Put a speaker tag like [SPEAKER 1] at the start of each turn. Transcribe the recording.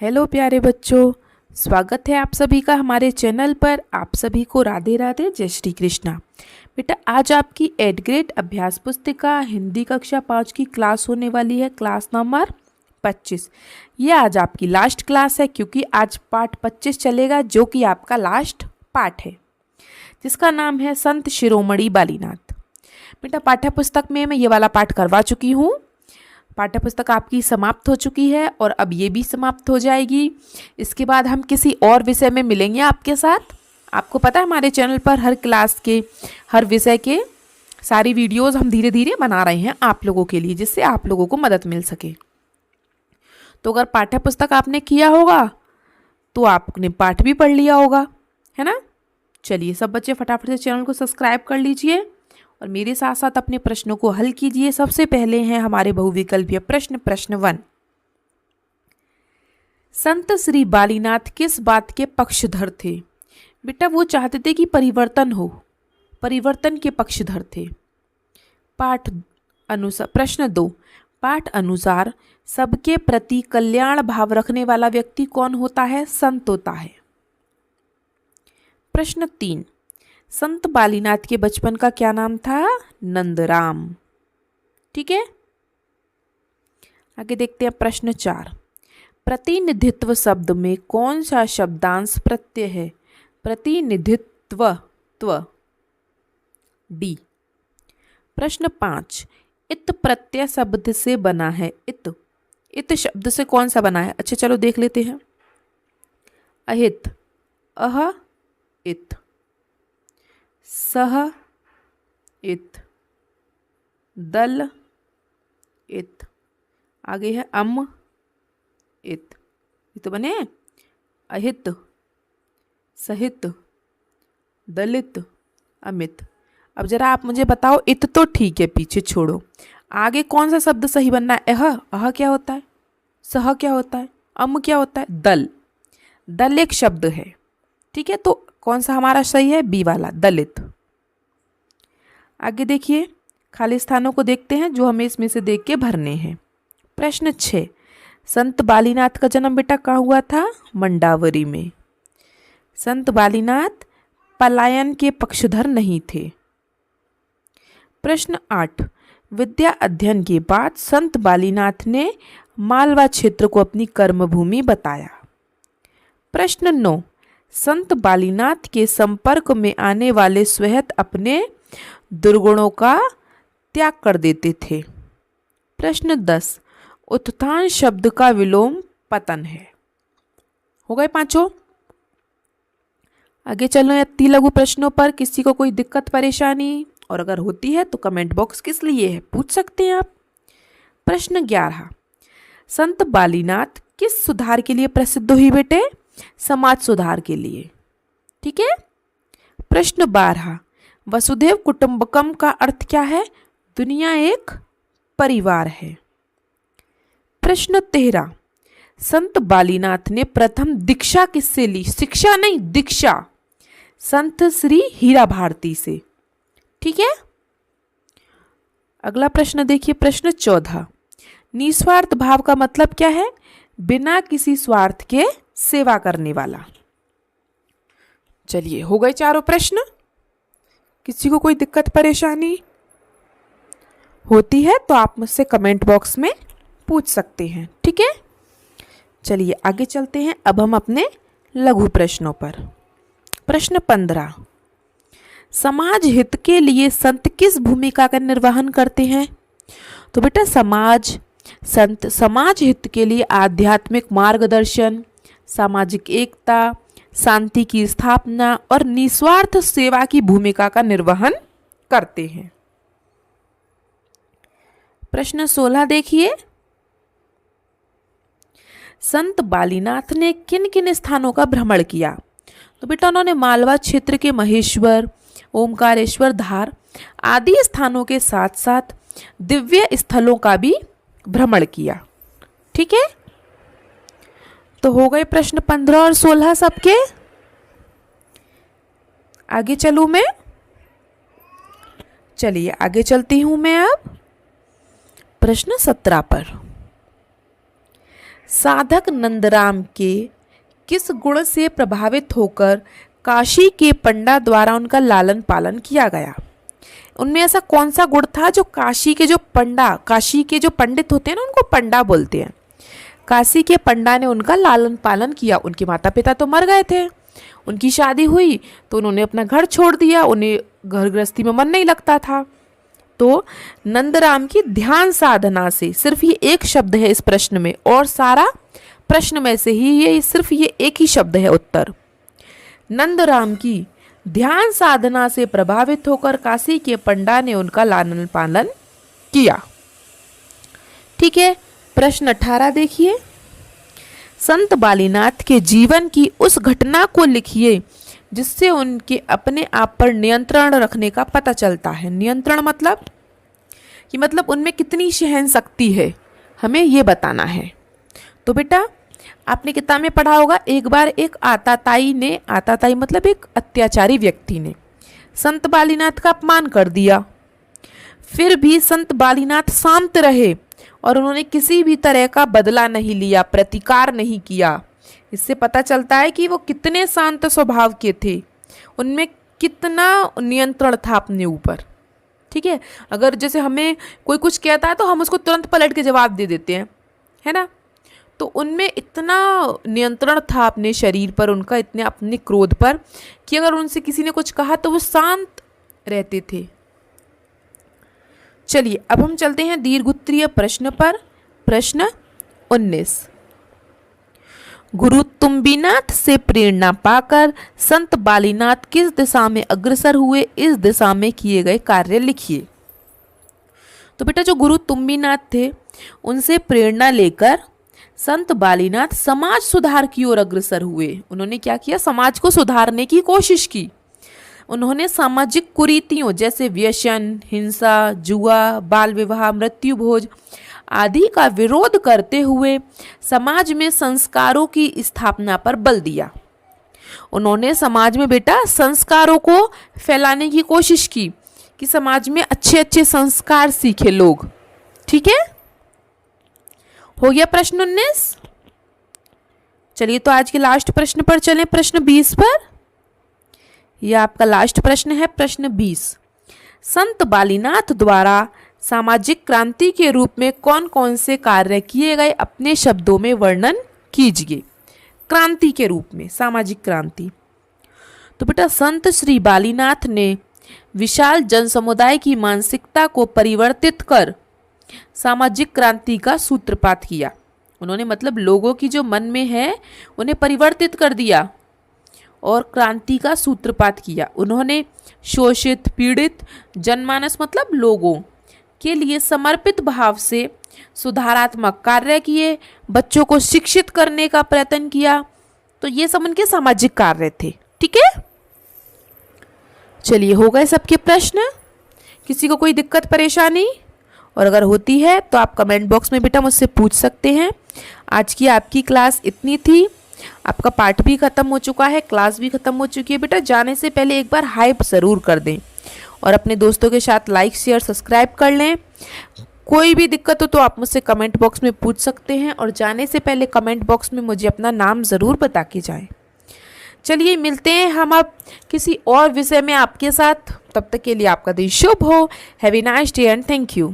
[SPEAKER 1] Hello प्यारे बच्चों, स्वागत है आप सभी का हमारे चैनल पर। आप सभी को राधे राधे, जय श्री कृष्णा। बेटा, आज आपकी 8th ग्रेड अभ्यास पुस्तिका हिंदी कक्षा 5 की क्लास होने वाली है, क्लास नंबर 25। ये आज आपकी लास्ट क्लास है क्योंकि आज पाठ 25 चलेगा, जो कि आपका लास्ट पाठ है, जिसका नाम है संत शिरोमणि बालीनाथ। बेटा, पाठ्य पुस्तक में मैं ये वाला पाठ करवा चुकी हूँ। पाठ्य पुस्तक आपकी समाप्त हो चुकी है और अब ये भी समाप्त हो जाएगी। इसके बाद हम किसी और विषय में मिलेंगे आपके साथ। आपको पता है हमारे चैनल पर हर क्लास के, हर विषय के सारी वीडियोस हम धीरे धीरे बना रहे हैं आप लोगों के लिए, जिससे आप लोगों को मदद मिल सके। तो अगर पाठ्य पुस्तक आपने किया होगा तो आपने पाठ भी पढ़ लिया होगा, है ना। चलिए सब बच्चे फटाफट से चैनल को सब्सक्राइब कर लीजिए और मेरे साथ साथ अपने प्रश्नों को हल कीजिए। सबसे पहले हैं हमारे बहुविकल्पीय प्रश्न। प्रश्न 1, संत श्री बालीनाथ किस बात के पक्षधर थे? बेटा, वो चाहते थे कि परिवर्तन हो, परिवर्तन के पक्षधर थे। पाठ अनुसार प्रश्न 2, पाठ अनुसार सबके प्रति कल्याण भाव रखने वाला व्यक्ति कौन होता है? संत होता है। प्रश्न 3, संत बालीनाथ के बचपन का क्या नाम था? नंदराम। ठीक है, आगे देखते हैं प्रश्न 4, प्रतिनिधित्व शब्द में कौन सा शब्दांश प्रत्यय है? प्रतिनिधित्व डी। प्रश्न 5, इत प्रत्यय शब्द से बना है। इत शब्द से कौन सा बना है? अच्छा चलो देख लेते हैं। अहित, अह इत, सह इत, दल इत, आगे है अम इत। ये तो बने अहित, सहित, दलित, अमित। अब जरा आप मुझे बताओ, इत तो ठीक है, पीछे छोड़ो, आगे कौन सा शब्द सही बनना है? अह क्या होता है? सह क्या होता है? अम क्या होता है? दल। दल एक शब्द है, ठीक है, तो कौन सा हमारा सही है? बी वाला, दलित। आगे देखिए, खाली स्थानों को देखते हैं जो हमें इसमें से देख के भरने हैं। प्रश्न 6, संत बालीनाथ का जन्म बेटा कहाँ हुआ था? मंडावरी में। संत बालीनाथ पलायन के पक्षधर नहीं थे। प्रश्न 8, विद्या अध्ययन के बाद संत बालीनाथ ने मालवा क्षेत्र को अपनी कर्मभूमि बताया। प्रश्न 9, संत बालीनाथ के संपर्क में आने वाले स्वहत अपने दुर्गुणों का त्याग कर देते थे। प्रश्न 10, उत्थान शब्द का विलोम पतन है। हो गए पांचों। आगे चलो अति लघु प्रश्नों पर। किसी को कोई दिक्कत परेशानी और अगर होती है तो कमेंट बॉक्स किस लिए है, पूछ सकते हैं आप। प्रश्न 11, संत बालीनाथ किस सुधार के लिए प्रसिद्ध हुई बेटे? समाज सुधार के लिए। ठीक है। प्रश्न 12, वसुधैव कुटुंबकम का अर्थ क्या है? दुनिया एक परिवार है। प्रश्न 13, संत बालीनाथ ने प्रथम दीक्षा किससे ली? शिक्षा नहीं, दीक्षा। संत श्री हीरा भारती से। ठीक है। अगला प्रश्न देखिए, प्रश्न 14, निस्वार्थ भाव का मतलब क्या है? बिना किसी स्वार्थ के सेवा करने वाला। चलिए, हो गए चारों प्रश्न। किसी को कोई दिक्कत परेशानी होती है तो आप मुझसे कमेंट बॉक्स में पूछ सकते हैं। ठीक है, चलिए आगे चलते हैं अब हम अपने लघु प्रश्नों पर। प्रश्न 15, समाज हित के लिए संत किस भूमिका का निर्वहन करते हैं? तो बेटा, संत समाज हित के लिए आध्यात्मिक मार्गदर्शन, सामाजिक एकता, शांति की स्थापना और निस्वार्थ सेवा की भूमिका का निर्वहन करते हैं। प्रश्न 16 देखिए, संत बालीनाथ ने किन किन स्थानों का भ्रमण किया? तो बेटा, उन्होंने मालवा क्षेत्र के महेश्वर, ओमकारेश्वर, धार आदि स्थानों के साथ साथ दिव्य स्थलों का भी भ्रमण किया। ठीक है, तो हो गए प्रश्न 15 और 16 सबके। आगे चलूं मैं? चलिए आगे चलती हूं मैं अब प्रश्न 17 पर। साधक नंदराम के किस गुण से प्रभावित होकर काशी के पंडा द्वारा उनका लालन पालन किया गया? उनमें ऐसा कौन सा गुण था जो काशी के जो पंडित होते हैं ना, उनको पंडा बोलते हैं, काशी के पंडा ने उनका लालन पालन किया। उनके माता पिता तो मर गए थे, उनकी शादी हुई तो उन्होंने अपना घर छोड़ दिया, उन्हें घर गृहस्थी में मन नहीं लगता था। तो नंदराम की ध्यान साधना से, सिर्फ ये एक शब्द है इस प्रश्न में, और सारा प्रश्न में से ही ये सिर्फ ये एक ही शब्द है उत्तर। नंदराम की ध्यान साधना से प्रभावित होकर काशी के पंडा ने उनका लालन पालन किया। ठीक है, प्रश्न 18 देखिए। संत बालीनाथ के जीवन की उस घटना को लिखिए जिससे उनके अपने आप पर नियंत्रण रखने का पता चलता है। नियंत्रण मतलब कि मतलब उनमें कितनी सहन शक्ति है, हमें ये बताना है। तो बेटा आपने किताब में पढ़ा होगा, एक बार एक आताताई मतलब एक अत्याचारी व्यक्ति ने संत बालीनाथ का अपमान कर दिया। फिर भी संत बालीनाथ शांत रहे और उन्होंने किसी भी तरह का बदला नहीं लिया, प्रतिकार नहीं किया। इससे पता चलता है कि वो कितने शांत स्वभाव के थे, उनमें कितना नियंत्रण था अपने ऊपर। ठीक है, अगर जैसे हमें कोई कुछ कहता है तो हम उसको तुरंत पलट के जवाब दे देते हैं, है ना। तो उनमें इतना नियंत्रण था अपने शरीर पर, उनका इतने अपने क्रोध पर, कि अगर उनसे किसी ने कुछ कहा तो वो शांत रहते थे। चलिए अब हम चलते हैं दीर्घोत्तरीय प्रश्न पर। प्रश्न 19। गुरु तुम्बीनाथ से प्रेरणा पाकर संत बालीनाथ किस दिशा में अग्रसर हुए? इस दिशा में किए गए कार्य लिखिए। तो बेटा जो गुरु तुम्बीनाथ थे उनसे प्रेरणा लेकर संत बालीनाथ समाज सुधार की ओर अग्रसर हुए। उन्होंने क्या किया? समाज को सुधारने की कोशिश की। उन्होंने सामाजिक कुरीतियों जैसे व्यसन, हिंसा, जुआ, बाल विवाह, मृत्यु भोज आदि का विरोध करते हुए समाज में संस्कारों की स्थापना पर बल दिया। उन्होंने समाज में बेटा संस्कारों को फैलाने की कोशिश की कि समाज में अच्छे अच्छे संस्कार सीखे लोग। ठीक है, हो गया प्रश्न 19। चलिए तो आज के लास्ट प्रश्न पर चलें, प्रश्न 20 पर। यह आपका लास्ट प्रश्न है, प्रश्न 20। संत बालीनाथ द्वारा सामाजिक क्रांति के रूप में कौन कौन से कार्य किए गए? अपने शब्दों में वर्णन कीजिए। क्रांति के रूप में, सामाजिक क्रांति। तो बेटा संत श्री बालीनाथ ने विशाल जन समुदाय की मानसिकता को परिवर्तित कर सामाजिक क्रांति का सूत्रपात किया। उन्होंने मतलब लोगों की जो मन में है उन्हें परिवर्तित कर दिया और क्रांति का सूत्रपात किया। उन्होंने शोषित पीड़ित जनमानस मतलब लोगों के लिए समर्पित भाव से सुधारात्मक कार्य किए, बच्चों को शिक्षित करने का प्रयत्न किया। तो ये सब उनके सामाजिक कार्य थे। ठीक है, चलिए हो गए सबके प्रश्न। किसी को कोई दिक्कत परेशानी और अगर होती है तो आप कमेंट बॉक्स में बेटा मुझसे पूछ सकते हैं। आज की आपकी क्लास इतनी थी। आपका पाठ भी खत्म हो चुका है, क्लास भी खत्म हो चुकी है। बेटा जाने से पहले एक बार हाइप ज़रूर कर दें और अपने दोस्तों के साथ लाइक शेयर सब्सक्राइब कर लें। कोई भी दिक्कत हो तो आप मुझसे कमेंट बॉक्स में पूछ सकते हैं और जाने से पहले कमेंट बॉक्स में मुझे अपना नाम ज़रूर बता के जाएं। चलिए मिलते हैं हम अब किसी और विषय में आपके साथ। तब तक के लिए आपका दिन शुभ हो। Have a nice day and thank you.